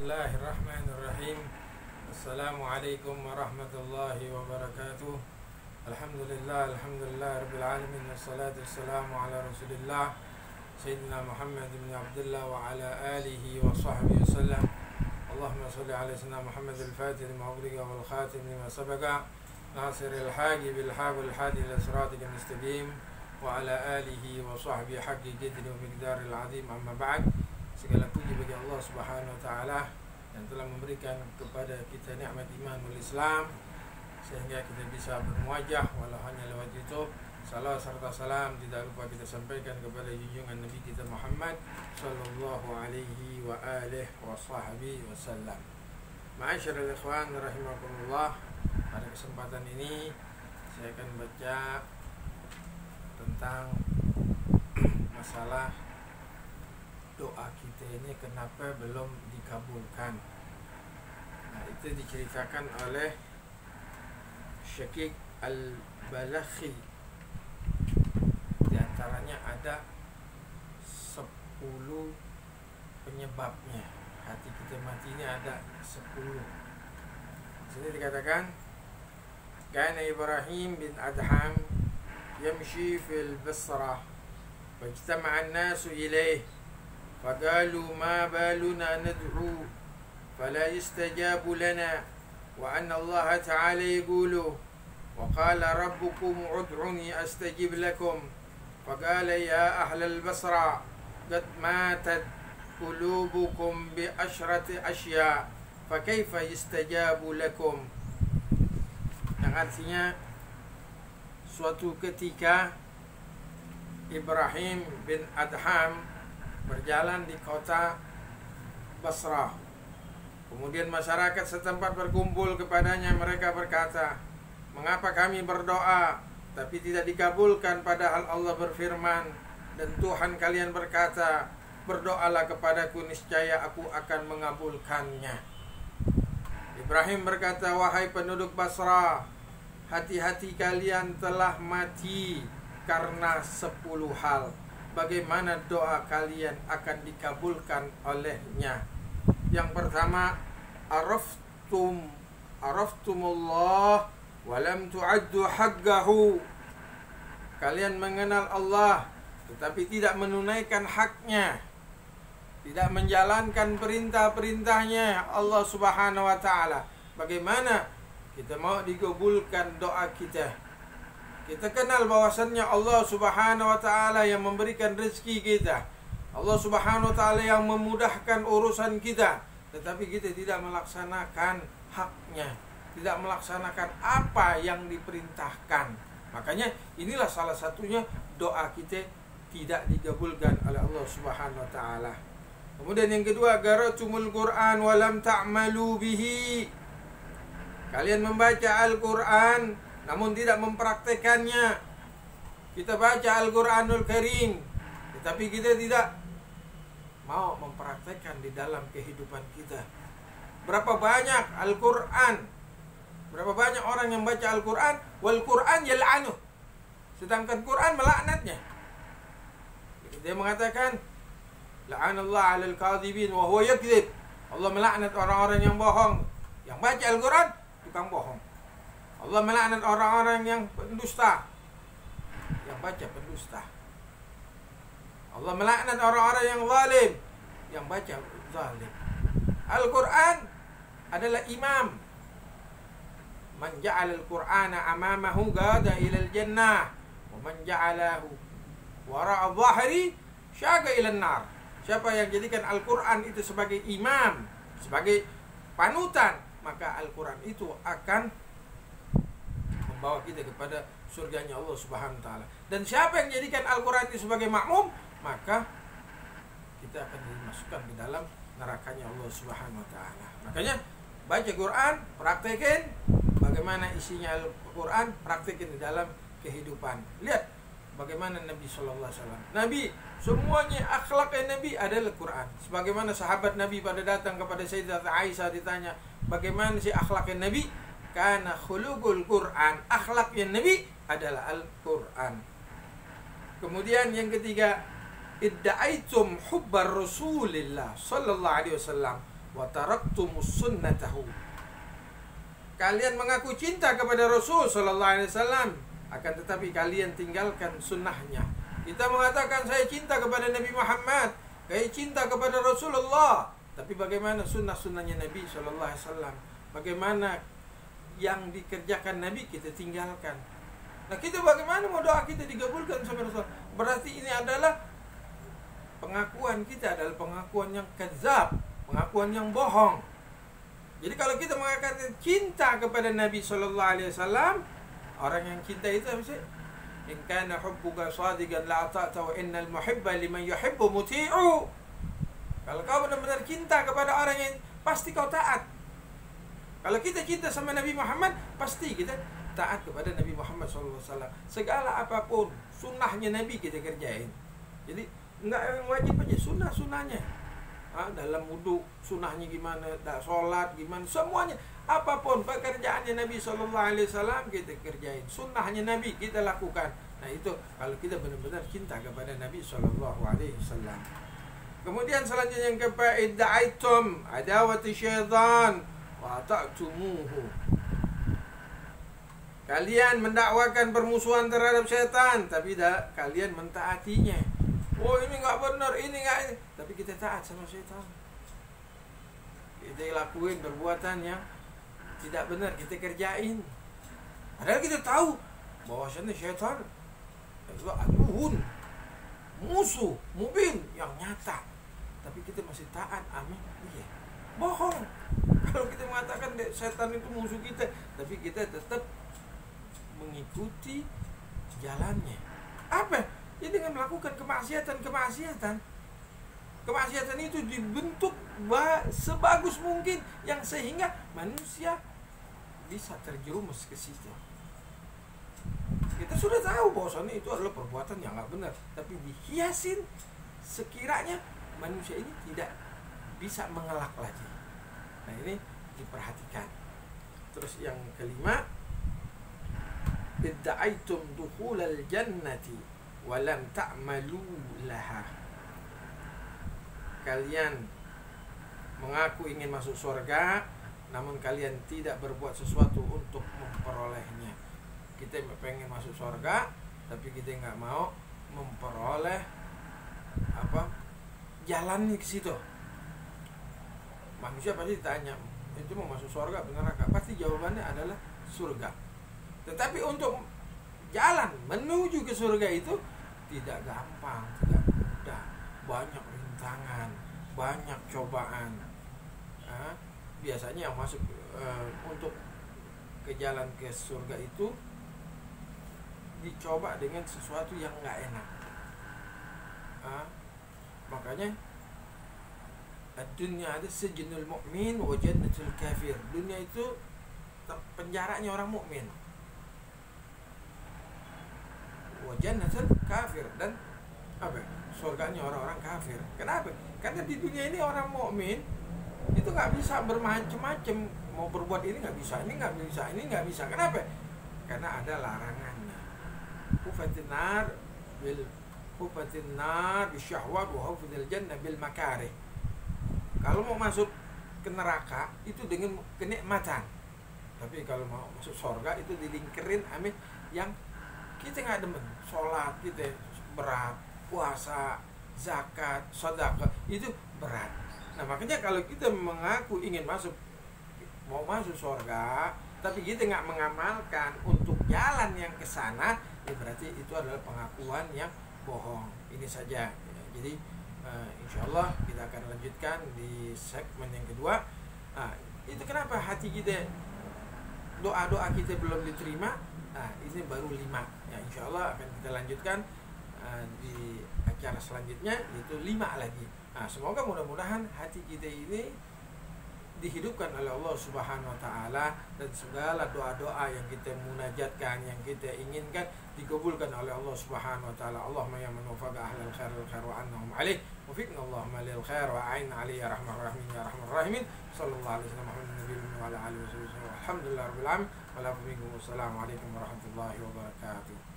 Bismillahirrahmanirrahim. Assalamualaikum warahmatullahi wabarakatuh. Alhamdulillah rabbil alamin. Wassalatu wassalamu ala Rasulillah Sayyidina Muhammad bin Abdullah wa ala alihi wa sahbihi wasallam. Allahumma salli ala sayyidina Muhammad al-Fatih lima ughliqa wal khatim lima sabaqa nasiril haqi bil haqq wal hadi ila siratikal mustaqim wa ala alihi wa sahbihi haqqi qadri wa miqdaril azim. Amma ba'd. Segala puji bagi Allah Subhanahu wa taala yang telah memberikan kepada kita nikmat iman wal Islam sehingga kita bisa bermuajah walau hanya lewat YouTube. Salawat serta salam tidak lupa kita sampaikan kepada junjungan Nabi kita Muhammad sallallahu alaihi wa alihi wa sahbihi wasallam. Ma'asyiral ikhwan rahimakumullah, pada kesempatan ini saya akan baca tentang masalah doa kita ini kenapa belum dikabulkan. Nah, itu diceritakan oleh Syakik Al-Balakhi. Di antaranya ada 10 penyebabnya. Hati kita mati ini ada 10. Sini dikatakan, Kana Ibrahim bin Adham yamshi fil Basrah fajtama'a an-nasu ilayh فقالوا ما بالنا ندعو فلا يستجاب لنا وأن الله تعالى يقول وقال ربكم ادعوني أستجب لكم فقال يا أهل البصرة قد ماتت قلوبكم بعشرة أشياء فكيف يستجاب لكم. Yang artinya, suatu ketika Ibrahim bin Adham berjalan di kota Basrah. Kemudian masyarakat setempat berkumpul kepadanya. Mereka berkata, mengapa kami berdoa tapi tidak dikabulkan, padahal Allah berfirman dan Tuhan kalian berkata, berdoalah kepadaku niscaya aku akan mengabulkannya. Ibrahim berkata, wahai penduduk Basrah, hati-hati kalian telah mati karena 10 hal. Bagaimana doa kalian akan dikabulkan olehnya? Yang pertama, araftumullah wa lam tu'addu haqqahu. Kalian mengenal Allah tetapi tidak menunaikan haknya, tidak menjalankan perintah-perintahnya Allah Subhanahu wa taala. Bagaimana kita mau dikabulkan doa kita? Kita kenal bahwasannya Allah Subhanahu wa taala yang memberikan rezeki kita. Allah Subhanahu wa taala yang memudahkan urusan kita, tetapi kita tidak melaksanakan haknya, tidak melaksanakan apa yang diperintahkan. Makanya inilah salah satunya doa kita tidak dikabulkan oleh Allah Subhanahu wa taala. Kemudian yang kedua, garatumul Quran wa lam ta'malu bihi. Kalian membaca Al-Quran namun tidak mempraktekannya. Kita baca Al-Quranul Karim, tetapi kita tidak mau mempraktekkan di dalam kehidupan kita. Berapa banyak Al-Quran, berapa banyak orang yang baca Al-Quran, wal Quran yal'anuh, sedangkan Quran melaknatnya. Dia mengatakan, la'anallah 'alal kadhibin wa huwa yakdzib. Allah melaknat orang-orang yang bohong. Yang baca Al-Quran tukang bohong. Allah melaknat orang-orang yang pendusta, yang baca pendusta. Allah melaknat orang-orang yang zalim, yang baca zalim. Al-Quran adalah imam. Man ja'ala al-Qur'ana amamahu gada ila al-jannah, wa man ja'alahu wara'a dhahri syaqa ila an-nar. Siapa yang jadikan Al-Quran itu sebagai imam, sebagai panutan, maka Al-Quran itu akan membawa kita kepada surganya Allah Subhanahu wa taala. Dan siapa yang jadikan Al-Quran itu sebagai makmum, maka kita akan dimasukkan ke dalam nerakanya Allah Subhanahu wa taala. Makanya baca Quran, praktekin bagaimana isinya Al-Quran, praktekin di dalam kehidupan. Lihat bagaimana Nabi sallallahu alaihi wasallam. Nabi semuanya akhlaknya Nabi adalah Quran. Sebagaimana sahabat Nabi pada datang kepada Sayyidat Aisyah ditanya, bagaimana sih akhlaknya Nabi? Karena khuluqul Quran, akhlaknya Nabi adalah Al-Quran. Kemudian yang ketiga, idda'aitum hubbar Rasulillah sallallahu alaihi wasallam wa taraktumus sunnatahu. Kalian mengaku cinta kepada Rasul sallallahu alaihi wasallam, akan tetapi kalian tinggalkan sunnahnya. Kita mengatakan saya cinta kepada Nabi Muhammad, saya cinta kepada Rasulullah, tapi bagaimana sunnah-sunnahnya Nabi sallallahu alaihi wasallam? Bagaimana yang dikerjakan Nabi kita tinggalkan. Nah, kita bagaimana mau doa kita digabulkan sama Rasul? Berarti ini adalah pengakuan kita adalah pengakuan yang kadzab, pengakuan yang bohong. Jadi kalau kita mengatakan cinta kepada Nabi sallallahu alaihi wasallam, orang yang cinta itu apa sih? In kana hubbuka shadiqan la ta'ta wa innal muhibba liman yuhibbu muti'u. Kalau kau benar-benar cinta kepada orang yang pasti kau taat. Kalau kita cinta sama Nabi Muhammad, pasti kita taat kepada Nabi Muhammad sallallahu alaihi wasallam. Segala apapun sunnahnya Nabi kita kerjain. Jadi enggak wajib aja sunnah-sunnahnya. Dalam wudu sunnahnya gimana, sholat gimana, semuanya apapun pekerjaannya Nabi sallallahu alaihi wasallam kita kerjain, sunnahnya Nabi kita lakukan. Nah, itu kalau kita benar-benar cinta kepada Nabi sallallahu alaihi wasallam. Kemudian selanjutnya yang keempat, idda'aitum adawati syaitan wa ta'tumuhu. Kalian mendakwakan permusuhan terhadap syaitan, tapi kalian mentaatinya. Oh, ini nggak benar, ini nggak ini. Tapi kita taat sama syaitan. Kita lakuin perbuatan yang tidak benar, kita kerjain. Padahal kita tahu bahwasanya syaitan itu aduhun, musuh, mubin yang nyata. Tapi kita masih taat, amin. Iya. Bohong. Kalau kita mengatakan syaitan itu musuh kita, tapi kita tetap mengikuti jalannya. Apa? Jadi dengan melakukan kemaksiatan. Kemaksiatan itu dibentuk sebagus mungkin yang sehingga manusia bisa terjerumus ke situ. Kita sudah tahu bahwasanya itu adalah perbuatan yang nggak benar, tapi dihiasin sekiranya manusia ini tidak bisa mengelak lagi. Nah, ini diperhatikan. Terus yang kelima, idda'aitum dukhulal jannati walam ta'malu laha. Kalian mengaku ingin masuk surga, namun kalian tidak berbuat sesuatu untuk memperolehnya. Kita pengen masuk surga, tapi kita nggak mau memperoleh jalannya ke situ. Manusia pasti ditanya, itu mau masuk surga benar nggak? Pasti jawabannya adalah surga. Tetapi untuk jalan menuju ke surga itu tidak gampang, tidak mudah, banyak rintangan, banyak cobaan. Biasanya yang masuk untuk ke jalan ke surga itu dicoba dengan sesuatu yang nggak enak. Makanya dunia ada sejnul mukmin wa jannatul kafir. Dunia itu penjaranya orang mukmin, wa jannatul kafir, dan surganya orang-orang kafir. Kenapa? Karena di dunia ini orang mukmin itu nggak bisa bermacam-macam, mau berbuat ini nggak bisa, ini nggak bisa, ini nggak bisa. Kenapa? Karena ada larangannya. Hufatin nar bisyahwat wa hufatil jannah bil makarih. Kalau mau masuk ke neraka itu dengan kenikmatan, tapi kalau mau masuk surga itu dilingkerin yang kita nggak demen. Sholat kita berat, puasa, zakat, sedekah itu berat. Nah, makanya kalau kita mengaku ingin mau masuk surga, tapi kita nggak mengamalkan untuk jalan yang ke sana, ya berarti itu adalah pengakuan yang bohong. Ini saja. Jadi insyaallah kita akan lanjutkan di segmen yang kedua. Itu kenapa hati kita, doa-doa kita belum diterima. Ini baru 5. Ya, insyaallah akan kita lanjutkan di acara selanjutnya, yaitu 5 lagi. Semoga mudah-mudahan hati kita ini dihidupkan oleh Allah Subhanahu wa taala, dan segala doa-doa yang kita munajatkan, yang kita inginkan dikabulkan oleh Allah Subhanahu wa taala. Allahumma ya man wafaqa ahlal khair wal khair wa annahum alaih, wafiqna Allahumma lil khair wa a'in alaihi ya rahman rahimin ya rahman rahimin. Sallallahu alaihi wasallam Muhammadin nabiyyin wa ala alihi wasallam. Alhamdulillahirabbil alamin. Wassalamualaikum warahmatullahi wabarakatuh.